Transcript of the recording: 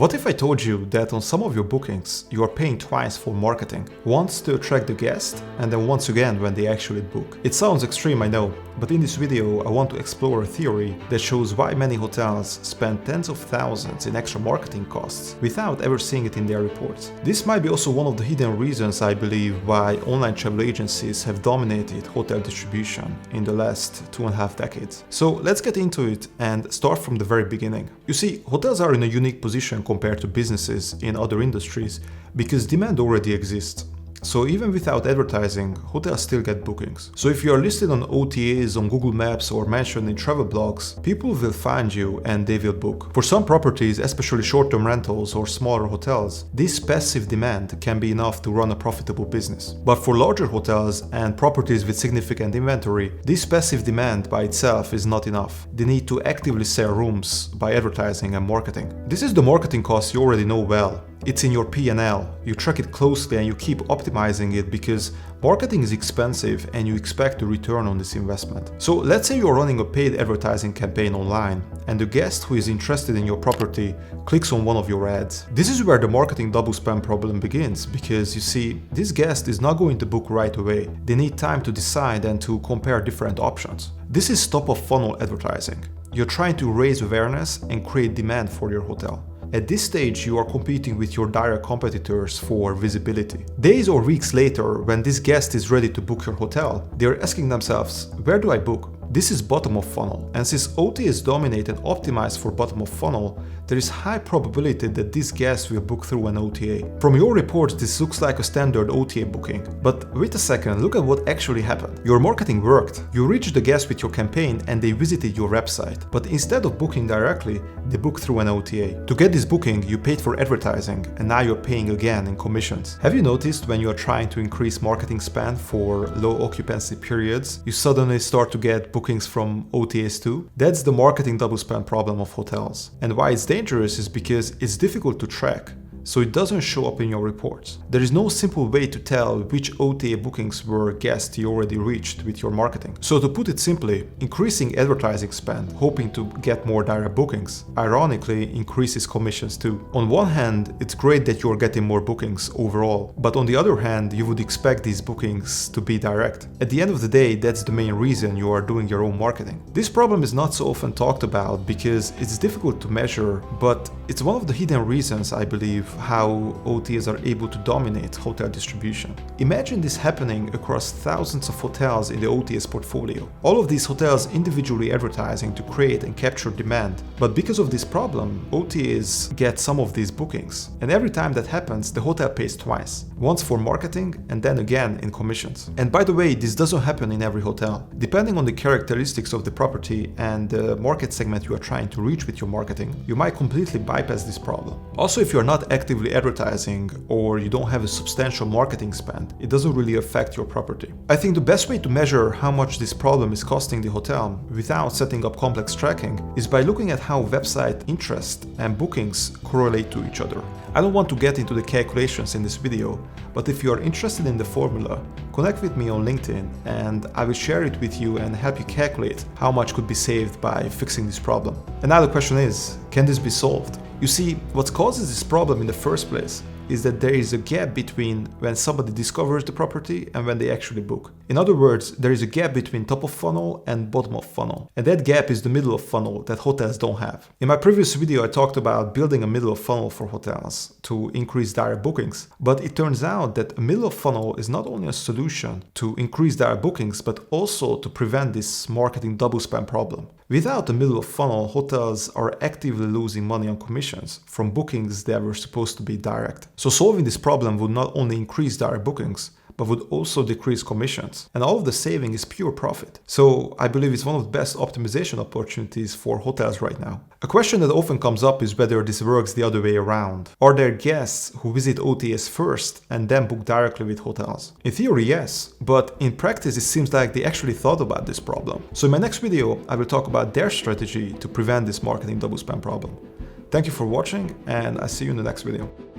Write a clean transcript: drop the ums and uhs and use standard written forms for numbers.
What if I told you that on some of your bookings you are paying twice for marketing? Once to attract the guest and then once again when they actually book. It sounds extreme, I know, but in this video I want to explore a theory that shows why many hotels spend tens of thousands in extra marketing costs without ever seeing it in their reports. This might be also one of the hidden reasons I believe why online travel agencies have dominated hotel distribution in the last 2.5 decades. So let's get into it and start from the very beginning. You see, hotels are in a unique position compared to businesses in other industries because demand already exists. So even without advertising, hotels still get bookings. So if you are listed on OTAs on Google Maps or mentioned in travel blogs, people will find you and they will book. For some properties, especially short-term rentals or smaller hotels, this passive demand can be enough to run a profitable business. But for larger hotels and properties with significant inventory, this passive demand by itself is not enough. They need to actively sell rooms by advertising and marketing. This is the marketing cost you already know well. It's in your P&L, you track it closely and you keep optimizing it because marketing is expensive and you expect a return on this investment. So let's say you're running a paid advertising campaign online and the guest who is interested in your property clicks on one of your ads. This is where the marketing double spend problem begins because you see, this guest is not going to book right away. They need time to decide and to compare different options. This is top of funnel advertising. You're trying to raise awareness and create demand for your hotel. At this stage, you are competing with your direct competitors for visibility. Days or weeks later, when this guest is ready to book your hotel, they are asking themselves, where do I book? This is bottom of funnel, and since OTAs dominate and optimize for bottom of funnel, there is high probability that this guest will book through an OTA. From your reports, this looks like a standard OTA booking. But wait a second, look at what actually happened. Your marketing worked. You reached the guest with your campaign and they visited your website. But instead of booking directly, they booked through an OTA. To get this booking, you paid for advertising, and now you're paying again in commissions. Have you noticed when you are trying to increase marketing spend for low occupancy periods, you suddenly start to get bookings from OTAs too? That's the marketing double spend problem of hotels. And why it's dangerous is because it's difficult to track, so it doesn't show up in your reports. There is no simple way to tell which OTA bookings were guests you already reached with your marketing. So to put it simply, increasing advertising spend, hoping to get more direct bookings, ironically increases commissions too. On one hand, it's great that you're getting more bookings overall, but on the other hand, you would expect these bookings to be direct. At the end of the day, that's the main reason you are doing your own marketing. This problem is not so often talked about because it's difficult to measure, but it's one of the hidden reasons, I believe, how OTAs are able to dominate hotel distribution. Imagine this happening across thousands of hotels in the OTA's portfolio. All of these hotels individually advertising to create and capture demand. But because of this problem, OTAs get some of these bookings. And every time that happens, the hotel pays twice. Once for marketing and then again in commissions. And by the way, this doesn't happen in every hotel. Depending on the characteristics of the property and the market segment you are trying to reach with your marketing, you might completely bypass this problem. Also, if you're not actively advertising or you don't have a substantial marketing spend, it doesn't really affect your property. I think the best way to measure how much this problem is costing the hotel without setting up complex tracking is by looking at how website interest and bookings correlate to each other. I don't want to get into the calculations in this video, but if you are interested in the formula, connect with me on LinkedIn and I will share it with you and help you calculate how much could be saved by fixing this problem. And now the question is, can this be solved? You see, what causes this problem in the first place is that there is a gap between when somebody discovers the property and when they actually book. In other words, there is a gap between top of funnel and bottom of funnel. And that gap is the middle of funnel that hotels don't have. In my previous video, I talked about building a middle of funnel for hotels to increase direct bookings. But it turns out that a middle of funnel is not only a solution to increase direct bookings, but also to prevent this marketing double spend problem. Without the middle of funnel, hotels are actively losing money on commissions from bookings that were supposed to be direct. So solving this problem would not only increase direct bookings, but would also decrease commissions. And all of the saving is pure profit. So I believe it's one of the best optimization opportunities for hotels right now. A question that often comes up is whether this works the other way around. Are there guests who visit OTAs first and then book directly with hotels? In theory, yes, but in practice it seems like they actually thought about this problem. So in my next video, I will talk about their strategy to prevent this marketing double spend problem. Thank you for watching, and I'll see you in the next video.